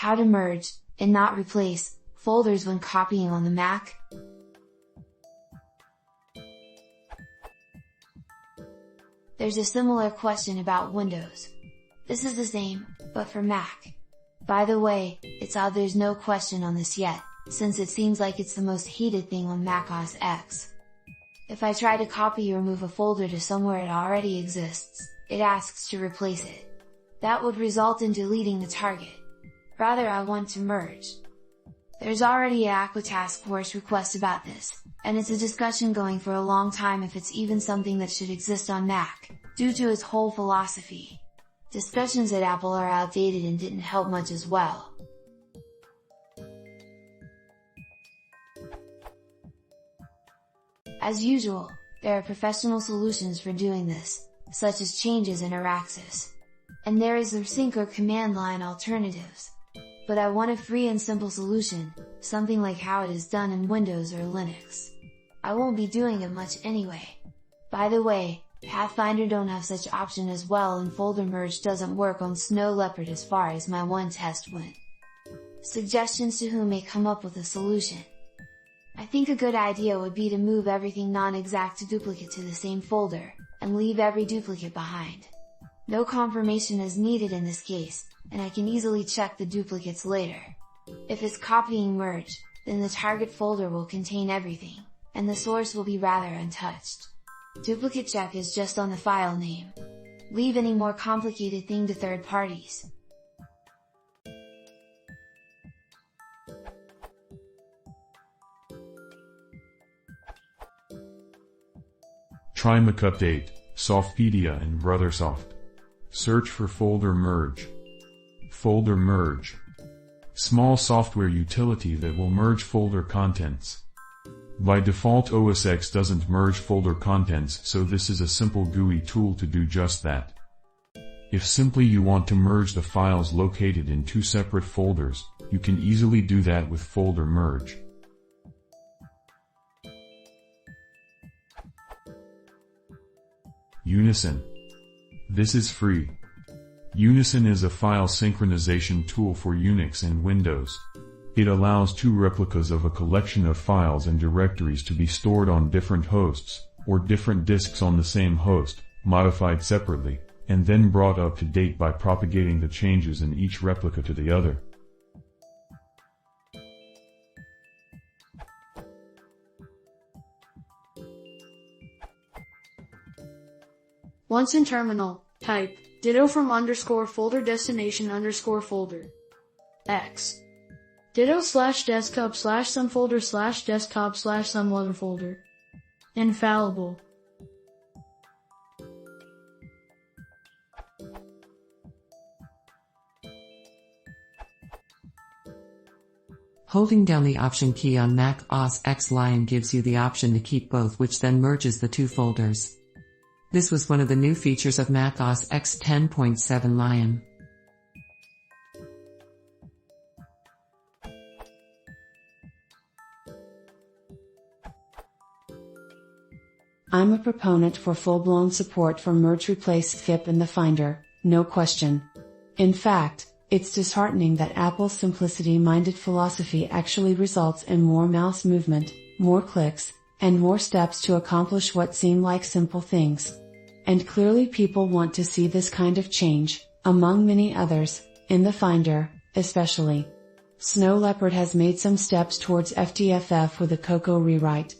How to merge, and not replace, folders when copying on the Mac? There's a similar question about Windows. This is the same, but for Mac. By the way, it's odd there's no question on this yet, since it seems like it's the most heated thing on macOS X. If I try to copy or move a folder to somewhere it already exists, it asks to replace it. That would result in deleting the target. Rather, I want to merge. There's already a Aqua Task Force request about this, and it's a discussion going for a long time if it's even something that should exist on Mac, due to its whole philosophy. Discussions at Apple are outdated and didn't help much as well. As usual, there are professional solutions for doing this, such as changes in Araxis. And there is the sync or command line alternatives. But I want a free and simple solution, something like how it is done in Windows or Linux. I won't be doing it much anyway. By the way, Pathfinder don't have such option as well, and folder merge doesn't work on Snow Leopard as far as my one test went. Suggestions to who may come up with a solution. I think a good idea would be to move everything non-exact to duplicate to the same folder, and leave every duplicate behind. No confirmation is needed in this case, and I can easily check the duplicates later. If it's copying merge, then the target folder will contain everything, and the source will be rather untouched. Duplicate check is just on the file name. Leave any more complicated thing to third parties. Try Mac Update, Softpedia and Brothersoft. Search for Folder Merge. Folder Merge. Small software utility that will merge folder contents. By default OS X doesn't merge folder contents, so this is a simple GUI tool to do just that. If simply you want to merge the files located in two separate folders, you can easily do that with Folder Merge. Unison. This is free. Unison is a file synchronization tool for Unix and Windows. It allows two replicas of a collection of files and directories to be stored on different hosts, or different disks on the same host, modified separately, and then brought up to date by propagating the changes in each replica to the other. Once in terminal, type ditto from _folder destination _folder x ditto /desktop /some folder /desktop /some other folder. Infallible. Holding down the Option key on Mac OS X Lion gives you the option to keep both, which then merges the two folders. This was one of the new features of Mac OS X 10.7 Lion. I'm a proponent for full-blown support for merge replace FIP in the Finder, no question. In fact, it's disheartening that Apple's simplicity-minded philosophy actually results in more mouse movement, more clicks, and more steps to accomplish what seem like simple things. And clearly people want to see this kind of change, among many others, in the Finder, especially. Snow Leopard has made some steps towards FTFF with a Cocoa rewrite.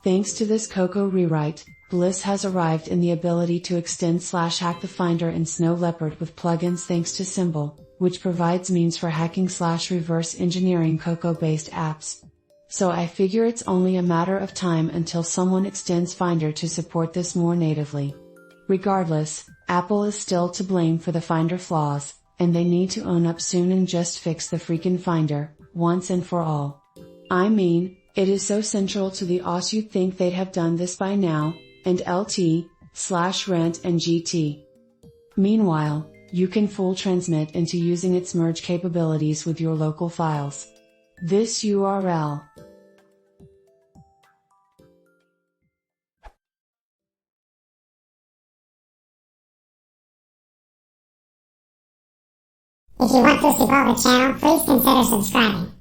Thanks to this Cocoa rewrite, bliss has arrived in the ability to extend /hack the Finder in Snow Leopard with plugins thanks to Symbol, which provides means for hacking /reverse engineering Cocoa-based apps. So I figure it's only a matter of time until someone extends Finder to support this more natively. Regardless, Apple is still to blame for the Finder flaws, and they need to own up soon and just fix the freaking Finder, once and for all. I mean, it is so central to the OS you'd think they'd have done this by now, and LT/rent and GT. Meanwhile, you can full transmit into using its merge capabilities with your local files. This URL If you want to support the channel, please consider subscribing.